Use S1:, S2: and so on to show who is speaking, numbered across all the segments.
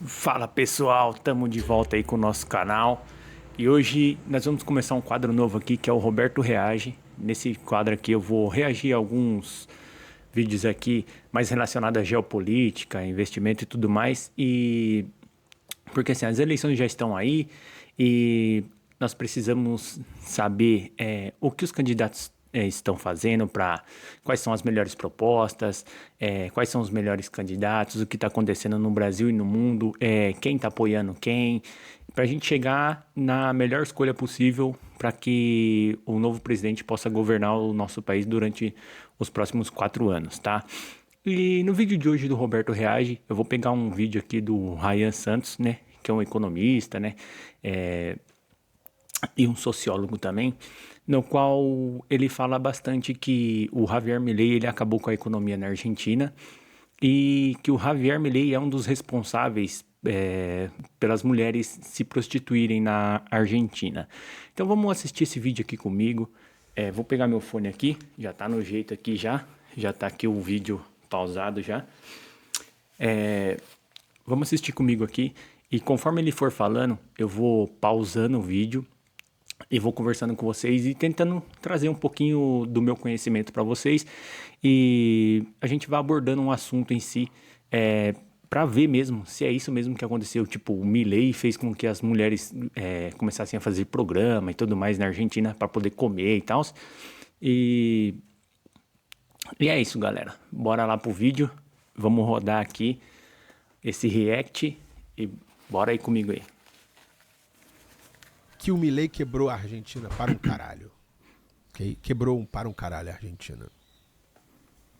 S1: Fala pessoal, estamos de volta aí com o nosso canal e hoje nós vamos começar um quadro novo aqui que é o Roberto Reage. Nesse quadro aqui eu vou reagir a alguns vídeos aqui mais relacionados à geopolítica, investimento e tudo mais. E porque assim, as eleições já estão aí e nós precisamos saber o que os candidatos estão fazendo para quais são as melhores propostas, quais são os melhores candidatos, o que está acontecendo no Brasil e no mundo, quem está apoiando quem, para a gente chegar na melhor escolha possível para que o novo presidente possa governar o nosso país durante os próximos 4 anos, tá? E no vídeo de hoje do Roberto Reage, eu vou pegar um vídeo aqui do Ryan Santos, né? Que é um economista, né? E um sociólogo também, no qual ele fala bastante que o Javier Milei ele acabou com a economia na Argentina e que o Javier Milei é um dos responsáveis pelas mulheres se prostituírem na Argentina. Então vamos assistir esse vídeo aqui comigo. Vou pegar meu fone aqui, já tá no jeito aqui já tá aqui o vídeo pausado já. Vamos assistir comigo aqui e conforme ele for falando, eu vou pausando o vídeo e vou conversando com vocês e tentando trazer um pouquinho do meu conhecimento para vocês e a gente vai abordando um assunto em si para ver mesmo se é isso mesmo que aconteceu. Tipo, o Milei fez com que as mulheres começassem a fazer programa e tudo mais na Argentina para poder comer e tal. E, e é isso, galera. Bora lá pro vídeo. Vamos rodar aqui esse react e bora aí comigo aí.
S2: Que o Milei quebrou a Argentina para um caralho. Okay? Quebrou para um caralho a Argentina.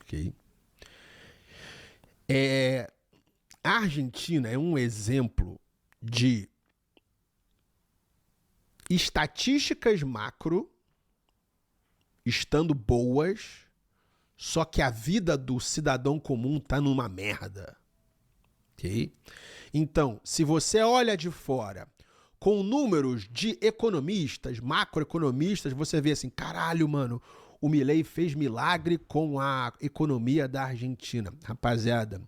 S2: Okay? A Argentina é um exemplo de estatísticas macro estando boas, só que a vida do cidadão comum tá numa merda. Okay? Então, se você olha de fora com números de economistas, macroeconomistas, você vê assim, caralho, mano, o Milei fez milagre com a economia da Argentina. Rapaziada,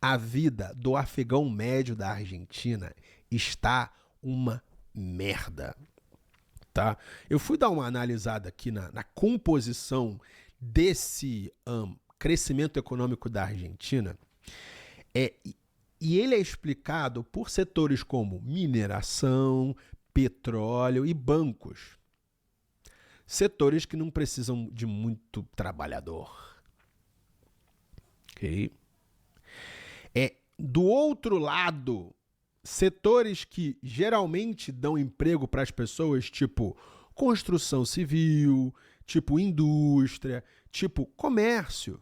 S2: a vida do afegão médio da Argentina está uma merda, tá? Eu fui dar uma analisada aqui na composição desse crescimento econômico da Argentina, e ele é explicado por setores como mineração, petróleo e bancos. Setores que não precisam de muito trabalhador. Ok? Do outro lado, setores que geralmente dão emprego para as pessoas, tipo construção civil, tipo indústria, tipo comércio,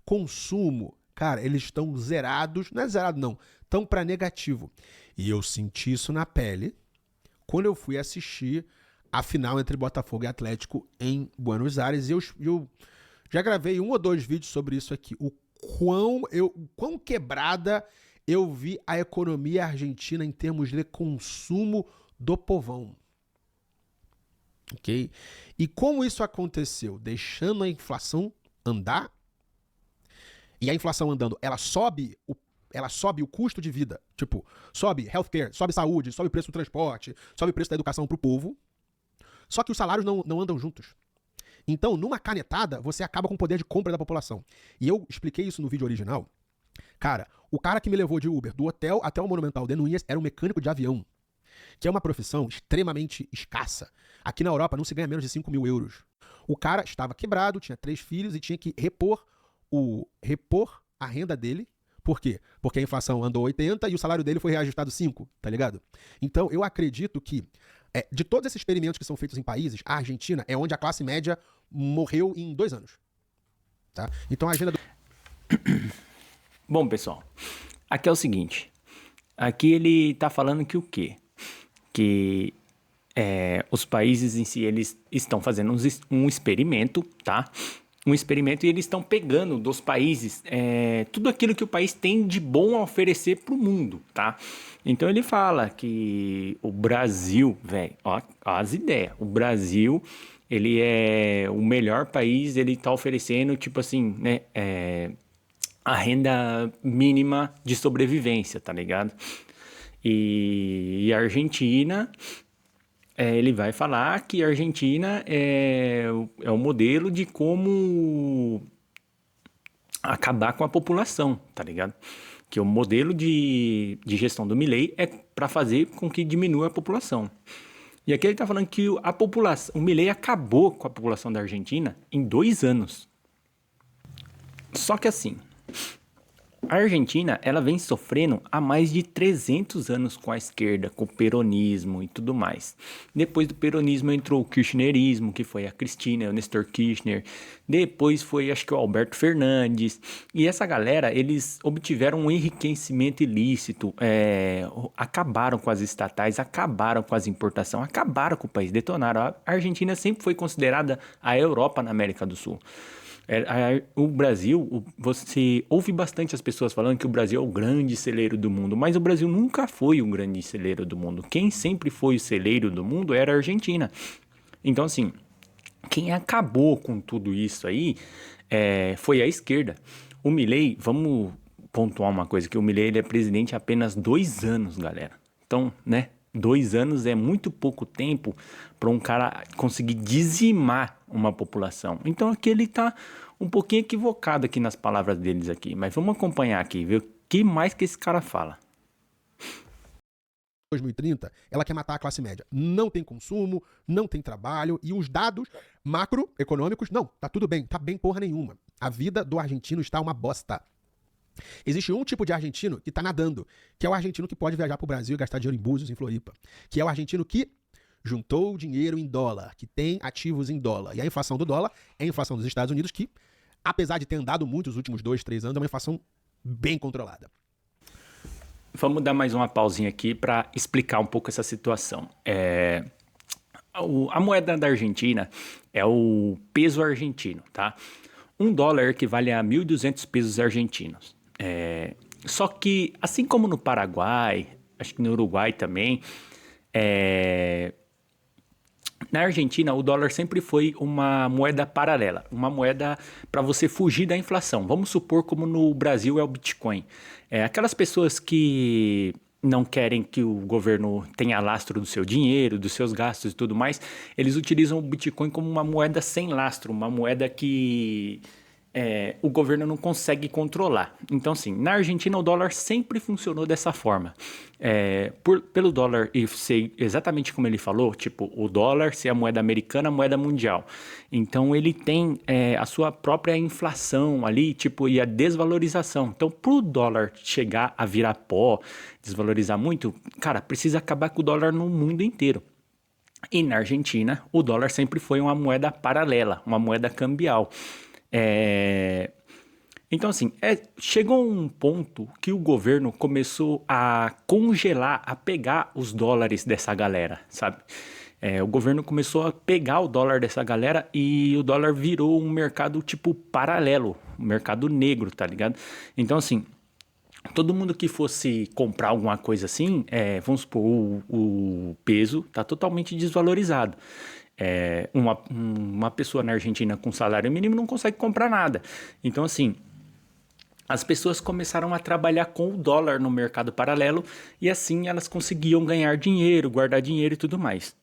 S2: consumo, cara, eles estão zerados, não é zerado não, estão para negativo. E eu senti isso na pele quando eu fui assistir a final entre Botafogo e Atlético em Buenos Aires. E eu já gravei 1 ou 2 vídeos sobre isso aqui. O quão quebrada eu vi a economia argentina em termos de consumo do povão. Ok? E como isso aconteceu? Deixando a inflação andar. E a inflação andando, ela sobe o custo de vida. Tipo, sobe healthcare, sobe saúde, sobe o preço do transporte, sobe o preço da educação pro povo. Só que os salários não andam juntos. Então, numa canetada, você acaba com o poder de compra da população. E eu expliquei isso no vídeo original. Cara, o cara que me levou de Uber do hotel até o Monumental de Núñez era um mecânico de avião, que é uma profissão extremamente escassa. Aqui na Europa não se ganha menos de 5 mil euros. O cara estava quebrado, tinha 3 filhos e tinha que repor a renda dele. Por quê? Porque a inflação andou 80 e o salário dele foi reajustado 5, tá ligado? Então, eu acredito que de todos esses experimentos que são feitos em países, a Argentina é onde a classe média morreu em 2 anos. Tá? Então, a agenda do...
S1: Bom, pessoal, aqui é o seguinte. Aqui ele tá falando que o quê? Que os países em si, eles estão fazendo um experimento, tá? Um experimento e eles estão pegando dos países tudo aquilo que o país tem de bom a oferecer pro mundo, tá? Então ele fala que o Brasil, velho, ó as ideias, o Brasil, ele é o melhor país, ele tá oferecendo, tipo assim, né, a renda mínima de sobrevivência, tá ligado? E a Argentina, ele vai falar que a Argentina é o modelo de como acabar com a população, tá ligado? Que o modelo de gestão do Milei é para fazer com que diminua a população. E aqui ele tá falando que o Milei acabou com a população da Argentina em 2 anos. Só que assim, a Argentina, ela vem sofrendo há mais de 300 anos com a esquerda, com o peronismo e tudo mais. Depois do peronismo entrou o kirchnerismo, que foi a Cristina, o Néstor Kirchner. Depois foi, acho que o Alberto Fernandes. E essa galera, eles obtiveram um enriquecimento ilícito, acabaram com as estatais, acabaram com as importações, acabaram com o país, detonaram. A Argentina sempre foi considerada a Europa na América do Sul. O Brasil, você ouve bastante as pessoas falando que o Brasil é o grande celeiro do mundo, mas o Brasil nunca foi o grande celeiro do mundo. Quem sempre foi o celeiro do mundo era a Argentina. Então, assim, quem acabou com tudo isso aí foi a esquerda. O Milei, vamos pontuar uma coisa, que o Milei ele é presidente há apenas 2 anos, galera. Então, né? 2 anos é muito pouco tempo para um cara conseguir dizimar uma população. Então aqui ele está um pouquinho equivocado aqui nas palavras deles aqui. Mas vamos acompanhar aqui, ver o que mais que esse cara fala.
S2: 2030, ela quer matar a classe média. Não tem consumo, não tem trabalho e os dados macroeconômicos, não, tá tudo bem, tá bem porra nenhuma. A vida do argentino está uma bosta. Existe um tipo de argentino que tá nadando, que é o argentino que pode viajar pro Brasil e gastar dinheiro em Búzios, em Floripa. Que é o argentino que juntou dinheiro em dólar, que tem ativos em dólar. E a inflação do dólar é a inflação dos Estados Unidos que, apesar de ter andado muito nos últimos 2, 3 anos, é uma inflação bem controlada.
S1: Vamos dar mais uma pausinha aqui para explicar um pouco essa situação. A moeda da Argentina é o peso argentino, tá? $1 equivale a 1.200 pesos argentinos. Só que, assim como no Paraguai, acho que no Uruguai também, na Argentina o dólar sempre foi uma moeda paralela, uma moeda para você fugir da inflação. Vamos supor como no Brasil é o Bitcoin. Aquelas pessoas que não querem que o governo tenha lastro do seu dinheiro, dos seus gastos e tudo mais, eles utilizam o Bitcoin como uma moeda sem lastro, uma moeda que o governo não consegue controlar. Então, assim, na Argentina o dólar sempre funcionou dessa forma. Pelo dólar ser exatamente como ele falou, tipo, o dólar ser a moeda americana, a moeda mundial. Então, ele tem a sua própria inflação ali, tipo, e a desvalorização. Então, pro dólar chegar a virar pó, desvalorizar muito, cara, precisa acabar com o dólar no mundo inteiro. E na Argentina, o dólar sempre foi uma moeda paralela, uma moeda cambial. Então, assim, chegou um ponto que o governo começou a congelar, a pegar os dólares dessa galera, sabe? O governo começou a pegar o dólar dessa galera e o dólar virou um mercado tipo paralelo, um mercado negro, tá ligado? Então, assim, todo mundo que fosse comprar alguma coisa assim, vamos supor, o peso tá totalmente desvalorizado. Uma pessoa na Argentina com salário mínimo não consegue comprar nada. Então, assim, as pessoas começaram a trabalhar com o dólar no mercado paralelo e assim elas conseguiam ganhar dinheiro, guardar dinheiro e tudo mais.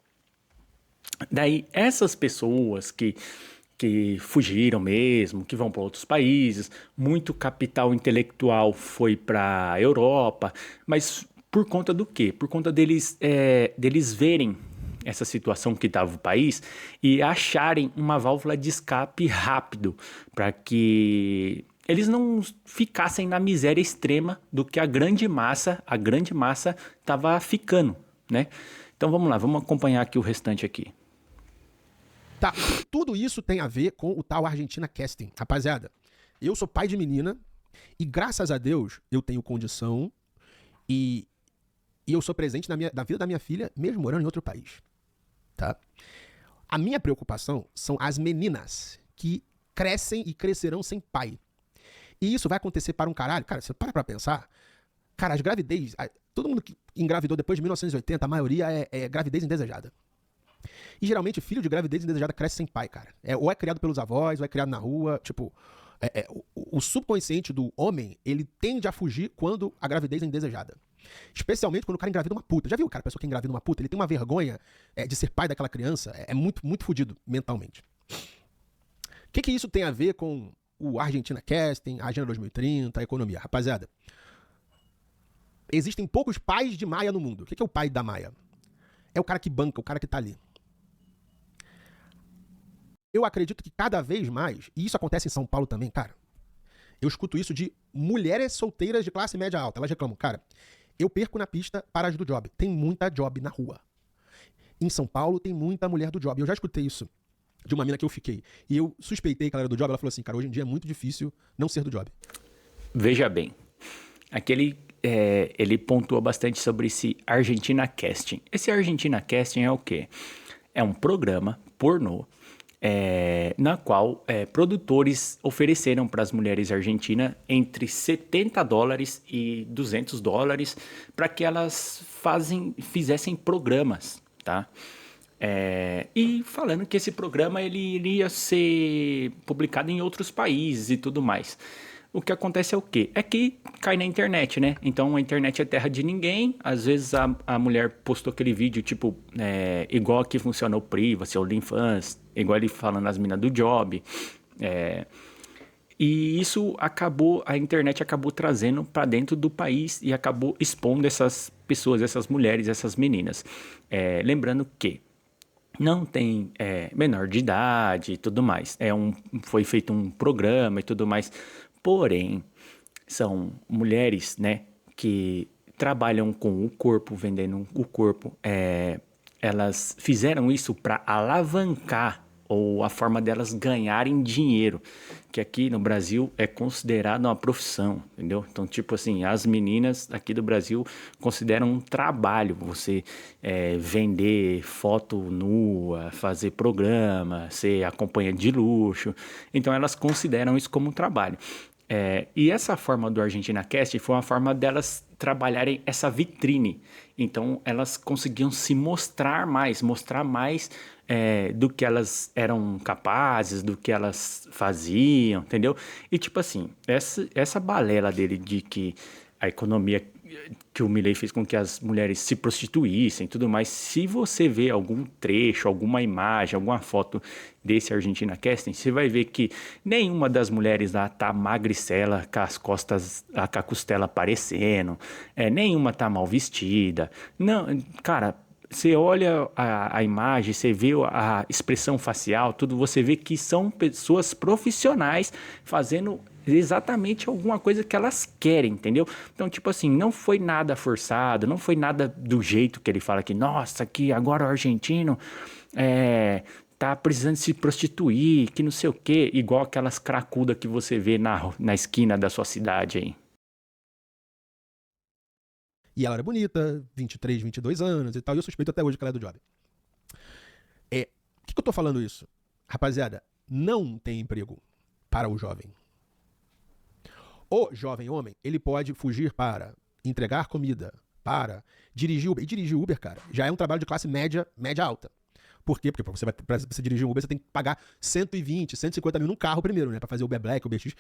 S1: Daí, essas pessoas que fugiram mesmo, que vão para outros países, muito capital intelectual foi para a Europa, mas por conta do quê? Por conta deles verem essa situação que estava o país e acharem uma válvula de escape rápido para que eles não ficassem na miséria extrema do que a grande massa estava ficando, né? Então vamos lá, vamos acompanhar aqui o restante aqui.
S2: Tá, tudo isso tem a ver com o tal Argentina Casting. Rapaziada, eu sou pai de menina e graças a Deus eu tenho condição e eu sou presente na vida da minha filha mesmo morando em outro país. Tá? A minha preocupação são as meninas que crescem e crescerão sem pai. E isso vai acontecer para um caralho. Cara, você para pra pensar. Cara, as gravidez... Todo mundo que engravidou depois de 1980, a maioria é gravidez indesejada. E geralmente filho de gravidez indesejada cresce sem pai, cara. Ou é criado pelos avós, ou é criado na rua. Tipo, O subconsciente do homem, ele tende a fugir quando a gravidez é indesejada. Especialmente quando o cara engravida uma puta. Já viu, cara, a pessoa que engravida uma puta? Ele tem uma vergonha de ser pai daquela criança. É muito, muito fudido mentalmente. O que isso tem a ver com o Argentina Casting, a Agenda 2030, a economia? Rapaziada, existem poucos pais de Maia no mundo. O que é o pai da Maia? É o cara que banca, o cara que tá ali. Eu acredito que cada vez mais, e isso acontece em São Paulo também, cara, eu escuto isso de mulheres solteiras de classe média alta. Elas reclamam, cara, eu perco na pista para as do job. Tem muita job na rua. Em São Paulo tem muita mulher do job. Eu já escutei isso de uma mina que eu fiquei. E eu suspeitei que ela era do job. Ela falou assim, cara, hoje em dia é muito difícil não ser do job.
S1: Veja bem, ele pontua bastante sobre esse Argentina Casting. Esse Argentina Casting é o quê? É um programa pornô na qual produtores ofereceram para as mulheres argentinas entre $70 e $200 para que elas fizessem programas, tá? E falando que esse programa ele iria ser publicado em outros países e tudo mais. O que acontece é o quê? É que cai na internet, né? Então a internet é terra de ninguém. Às vezes a mulher postou aquele vídeo, tipo, igual que funciona o Privacy, o OnlyFans, igual ele falando as minas do Job. E isso a internet acabou trazendo para dentro do país e acabou expondo essas pessoas, essas mulheres, essas meninas. Lembrando que não tem menor de idade e tudo mais. Foi feito um programa e tudo mais. Porém, são mulheres, né, que trabalham com o corpo, vendendo o corpo. Elas fizeram isso para alavancar ou a forma delas ganharem dinheiro, que aqui no Brasil é considerado uma profissão, entendeu? Então, tipo assim, as meninas aqui do Brasil consideram um trabalho você vender foto nua, fazer programa, ser acompanhante de luxo. Então, elas consideram isso como um trabalho. E essa forma do Argentina Cast foi uma forma delas trabalharem essa vitrine. Então, elas conseguiam se mostrar mais do que elas eram capazes, do que elas faziam, entendeu? E tipo assim, essa balela dele de que a economia que o Milei fez com que as mulheres se prostituíssem e tudo mais, se você vê algum trecho, alguma imagem, alguma foto desse Argentina Casting, você vai ver que nenhuma das mulheres lá tá magricela, com as costas, com a costela aparecendo, nenhuma tá mal vestida. Não, cara, você olha a imagem, você vê a expressão facial, tudo, você vê que são pessoas profissionais fazendo exatamente alguma coisa que elas querem, entendeu? Então, tipo assim, não foi nada forçado, não foi nada do jeito que ele fala que, nossa, que agora o argentino tá precisando se prostituir, que não sei o quê, igual aquelas cracudas que você vê na esquina da sua cidade aí.
S2: E ela era bonita, 23, 22 anos e tal, e eu suspeito até hoje que ela é do job. Por que eu tô falando isso? Rapaziada, não tem emprego para o jovem. O jovem homem, ele pode fugir para entregar comida, para dirigir Uber. E dirigir Uber, cara, já é um trabalho de classe média, média alta. Por quê? Porque pra você dirigir um Uber, você tem que pagar 120, 150 mil num carro primeiro, né? Pra fazer Uber Black, Uber X.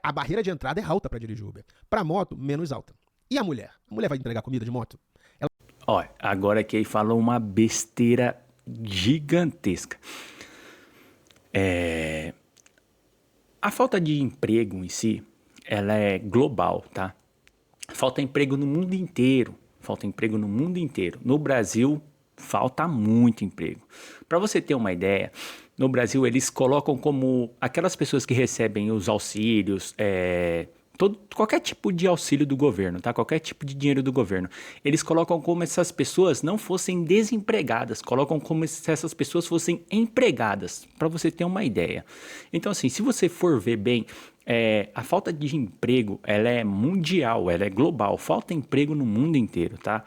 S2: A barreira de entrada é alta pra dirigir Uber. Pra moto, menos alta. E a mulher? A mulher vai entregar comida de moto?
S1: Olha, agora que ele falou uma besteira gigantesca. A falta de emprego em si, ela é global, tá? Falta emprego no mundo inteiro. No Brasil, falta muito emprego. Para você ter uma ideia, no Brasil eles colocam como aquelas pessoas que recebem os auxílios, qualquer tipo de auxílio do governo, tá? Qualquer tipo de dinheiro do governo. Eles colocam como se essas pessoas não fossem desempregadas, colocam como se essas pessoas fossem empregadas, para você ter uma ideia. Então, assim, se você for ver bem, a falta de emprego, ela é mundial, ela é global, falta emprego no mundo inteiro, tá?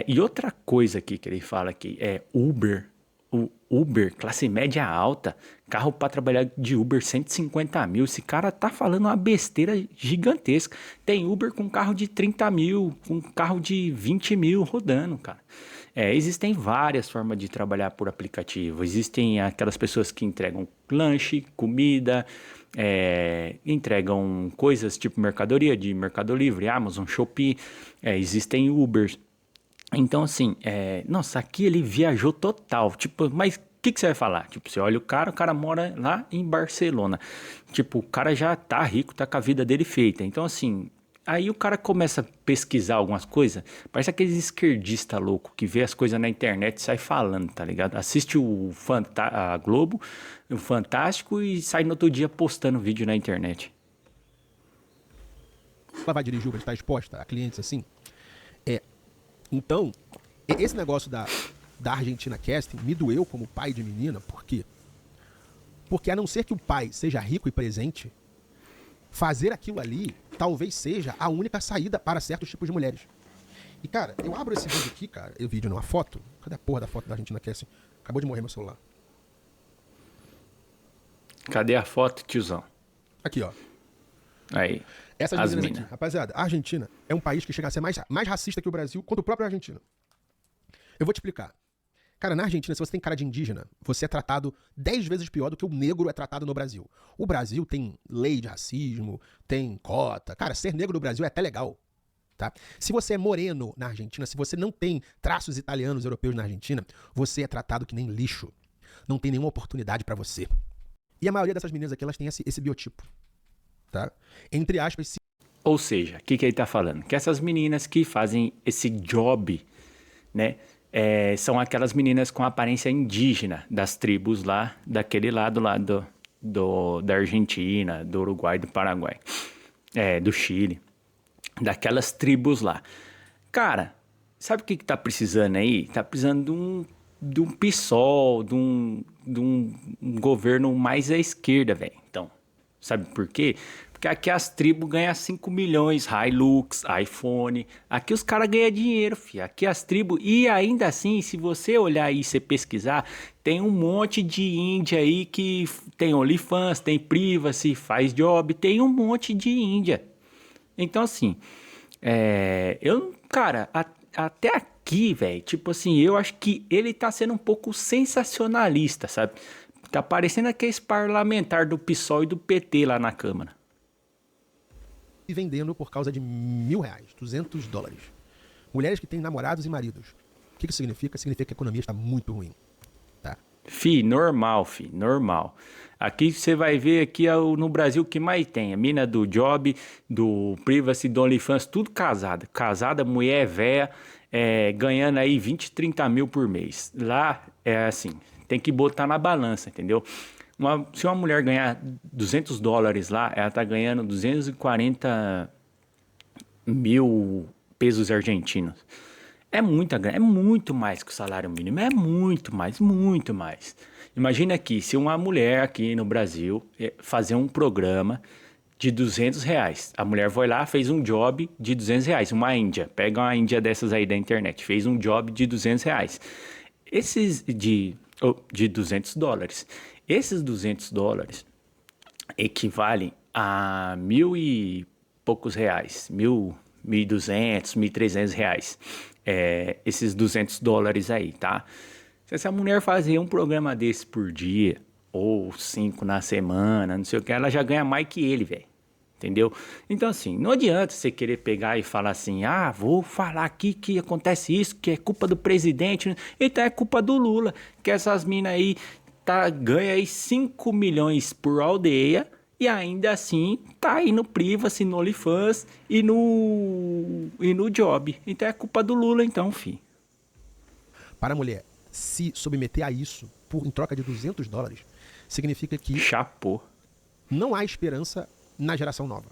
S1: E outra coisa aqui que ele fala aqui é Uber. O Uber, classe média alta, carro para trabalhar de Uber 150 mil. Esse cara tá falando uma besteira gigantesca. Tem Uber com carro de 30 mil, com carro de 20 mil rodando, cara. Existem várias formas de trabalhar por aplicativo. Existem aquelas pessoas que entregam lanche, comida, entregam coisas tipo mercadoria de Mercado Livre, Amazon, Shopee, existem Ubers. Então, assim, nossa, aqui ele viajou total. Tipo, mas o que você vai falar? Tipo, você olha o cara mora lá em Barcelona. Tipo, o cara já tá rico, tá com a vida dele feita. Então, assim, aí o cara começa a pesquisar algumas coisas. Parece aqueles esquerdista louco que vê as coisas na internet e sai falando, tá ligado? Assiste a Globo, o Fantástico e sai no outro dia postando vídeo na internet.
S2: Ela vai dirigir Uber, está exposta a clientes assim. Então, esse negócio da Argentina Casting me doeu como pai de menina, por quê? Porque a não ser que o pai seja rico e presente, fazer aquilo ali talvez seja a única saída para certos tipos de mulheres. E, cara, eu abro esse vídeo aqui, cara, o vídeo não, a foto. Cadê a porra da foto da Argentina Casting? Acabou de morrer meu celular.
S1: Cadê a foto, tiozão?
S2: Aqui, ó.
S1: Aí.
S2: Essas
S1: As
S2: meninas
S1: mina.
S2: aqui. Rapaziada, a Argentina é um país que chega a ser mais racista que o Brasil contra o próprio Argentina. Eu vou te explicar. Cara, na Argentina, se você tem cara de indígena, você é tratado 10 vezes pior do que o negro é tratado no Brasil. O Brasil tem lei de racismo, tem cota. Cara, ser negro no Brasil é até legal. Tá? Se você é moreno na Argentina, se você não tem traços italianos, europeus na Argentina, você é tratado que nem lixo. Não tem nenhuma oportunidade pra você. E a maioria dessas meninas aqui, elas têm esse biotipo. Tá? Entre aspas,
S1: Ou seja, o que ele tá falando? Que essas meninas que fazem esse job, né? São aquelas meninas com aparência indígena das tribos lá, daquele lado lá da Argentina, do Uruguai, do Paraguai, do Chile, daquelas tribos lá. Cara, sabe o que tá precisando aí? Tá precisando de um PSOL, de um governo mais à esquerda, velho. Então, sabe por quê? Porque aqui as tribos ganham 5 milhões, Hilux, iPhone. Aqui os caras ganham dinheiro, filho. Aqui as tribos... E ainda assim, se você olhar aí e você pesquisar, tem um monte de índia aí que tem OnlyFans, tem Privacy, faz job, tem um monte de índia. Então, assim, cara, até aqui, velho, tipo assim, eu acho que ele tá sendo um pouco sensacionalista, sabe? Tá parecendo aqueles parlamentar do PSOL e do PT lá na Câmara.
S2: e vendendo por causa de R$1.000, $200. Mulheres que têm namorados e maridos. O que isso significa? Significa que a economia está muito ruim. Tá?
S1: Normal. Aqui você vai ver aqui no Brasil o que mais tem. A mina do Job, do Privacy, do OnlyFans, tudo casada. Casada, mulher véia, ganhando aí 20, 30 mil por mês. Lá é assim, tem que botar na balança, entendeu? Se uma mulher ganhar $200 lá, ela tá ganhando 240 mil pesos argentinos. É muita grana, é muito mais que o salário mínimo, é muito mais, muito mais. Imagina aqui, se uma mulher aqui no Brasil fazer um programa de R$200, a mulher foi lá, fez um job de R$200, uma índia, pega uma índia dessas aí da internet, fez um job de R$200. Esses de $200. Esses $200 equivalem a 1.000 e poucos reais, 1.200, 1.300 reais. Esses $200 aí, tá? Se essa mulher fazer um programa desse por dia, ou 5 na semana, não sei o que, ela já ganha mais que ele, velho. Entendeu? Então, assim, não adianta você querer pegar e falar assim, vou falar aqui que acontece isso, que é culpa do presidente. Então é culpa do Lula, que essas minas aí ganha aí 5 milhões por aldeia e ainda assim tá aí no Privacy, no OnlyFans e no Job. Então é culpa do Lula então, fi.
S2: Para a mulher se submeter a isso em troca de $200, significa que
S1: Chapô.
S2: não há esperança na geração nova.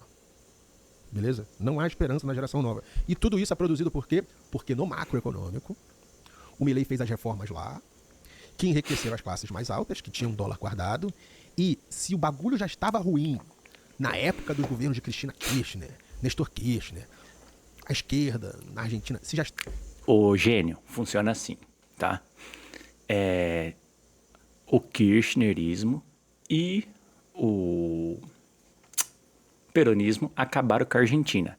S2: Beleza? Não há esperança na geração nova. E tudo isso é produzido por quê? Porque no macroeconômico, o Milei fez as reformas lá, que enriqueceram as classes mais altas, que tinham dólar guardado, e se o bagulho já estava ruim na época dos governos de Cristina Kirchner, Nestor Kirchner, a esquerda na Argentina, se já...
S1: O gênio funciona assim, tá? O kirchnerismo e o peronismo acabaram com a Argentina.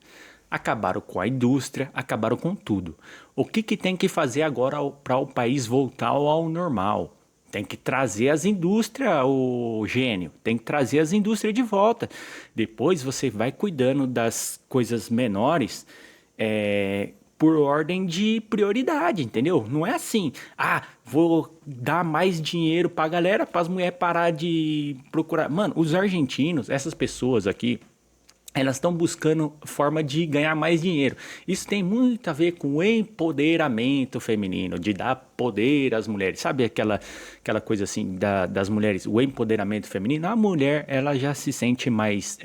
S1: Acabaram com a indústria, acabaram com tudo. O que tem que fazer agora para o país voltar ao normal? tem que trazer as indústrias, o gênio. Tem que trazer as indústrias de volta. Depois você vai cuidando das coisas menores, por ordem de prioridade, entendeu? Não é assim, vou dar mais dinheiro pra galera, pras mulheres parar de procurar. Mano, os argentinos, essas pessoas aqui, elas estão buscando forma de ganhar mais dinheiro. Isso tem muito a ver com o empoderamento feminino, de dar poder às mulheres. Sabe aquela coisa assim das mulheres, o empoderamento feminino? A mulher, ela já se sente mais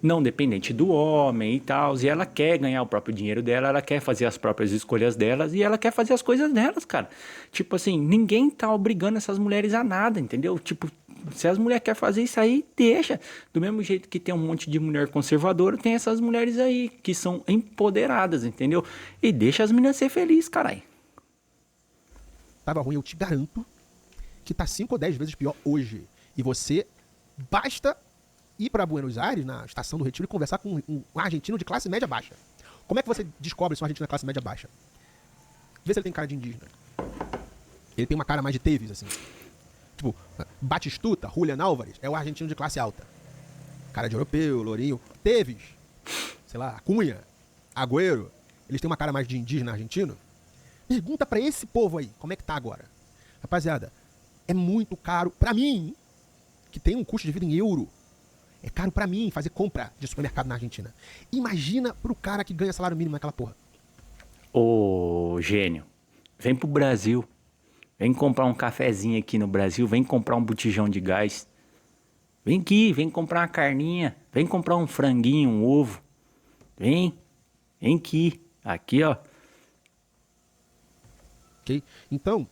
S1: não dependente do homem e tal, e ela quer ganhar o próprio dinheiro dela, ela quer fazer as próprias escolhas delas e ela quer fazer as coisas delas, cara. Tipo assim, ninguém tá obrigando essas mulheres a nada, entendeu? Tipo, se as mulheres querem fazer isso aí, deixa. Do mesmo jeito que tem um monte de mulher conservadora, tem essas mulheres aí que são empoderadas, entendeu? E deixa as meninas ser felizes, caralho.
S2: Tava ruim, eu te garanto que tá 5 ou 10 vezes pior hoje. E você, basta ir pra Buenos Aires, na estação do Retiro, e conversar com um argentino de classe média baixa. Como é que você descobre se um argentino é classe média baixa? Vê se ele tem cara de indígena. Ele tem uma cara mais de Teves, assim. Tipo, Batistuta, Julian Álvares, é o argentino de classe alta. Cara de europeu, lourinho. Teves, sei lá, Cunha, Agüero, eles têm uma cara mais de indígena argentino. Pergunta pra esse povo aí, como é que tá agora? Rapaziada, é muito caro pra mim, que tem um custo de vida em euro. É caro pra mim fazer compra de supermercado na Argentina. Imagina pro cara que ganha salário mínimo naquela porra.
S1: Ô, gênio, vem pro Brasil. Vem comprar um cafezinho aqui no Brasil, vem comprar um botijão de gás. Vem aqui, vem comprar uma carninha, vem comprar um franguinho, um ovo. Vem aqui, ó.
S2: Ok? Então,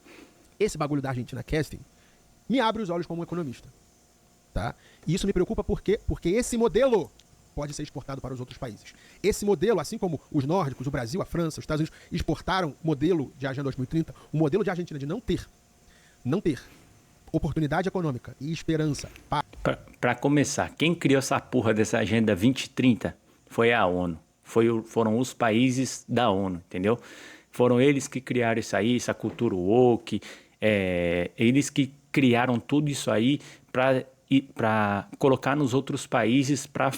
S2: esse bagulho da Argentina Casting me abre os olhos como um economista. Tá? E isso me preocupa por quê? Porque esse modelo pode ser exportado para os outros países. Esse modelo, assim como os nórdicos, o Brasil, a França, os Estados Unidos exportaram modelo de Agenda 2030, o modelo de Argentina de não ter oportunidade econômica e esperança.
S1: Pra começar, quem criou essa porra dessa Agenda 2030 foi a ONU. Foram os países da ONU, entendeu? Foram eles que criaram isso aí, essa cultura woke. Eles que criaram tudo isso aí para colocar nos outros países, para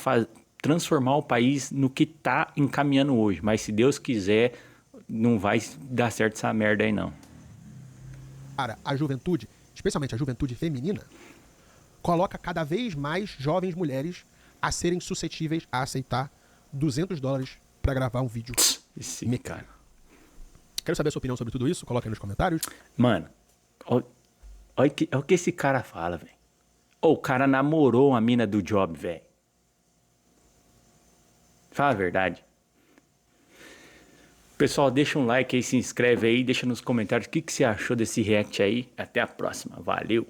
S1: transformar o país no que tá encaminhando hoje. Mas se Deus quiser, não vai dar certo essa merda aí, não.
S2: Cara, a juventude, especialmente a juventude feminina, coloca cada vez mais jovens mulheres a serem suscetíveis a aceitar $200 para gravar um vídeo.
S1: Esse cara.
S2: Quero saber a sua opinião sobre tudo isso? Coloque aí nos comentários.
S1: Mano, olha o que esse cara fala, velho. O cara namorou a mina do Job, velho. Fala a verdade. Pessoal, deixa um like aí, se inscreve aí, deixa nos comentários o que você achou desse react aí. Até a próxima. Valeu!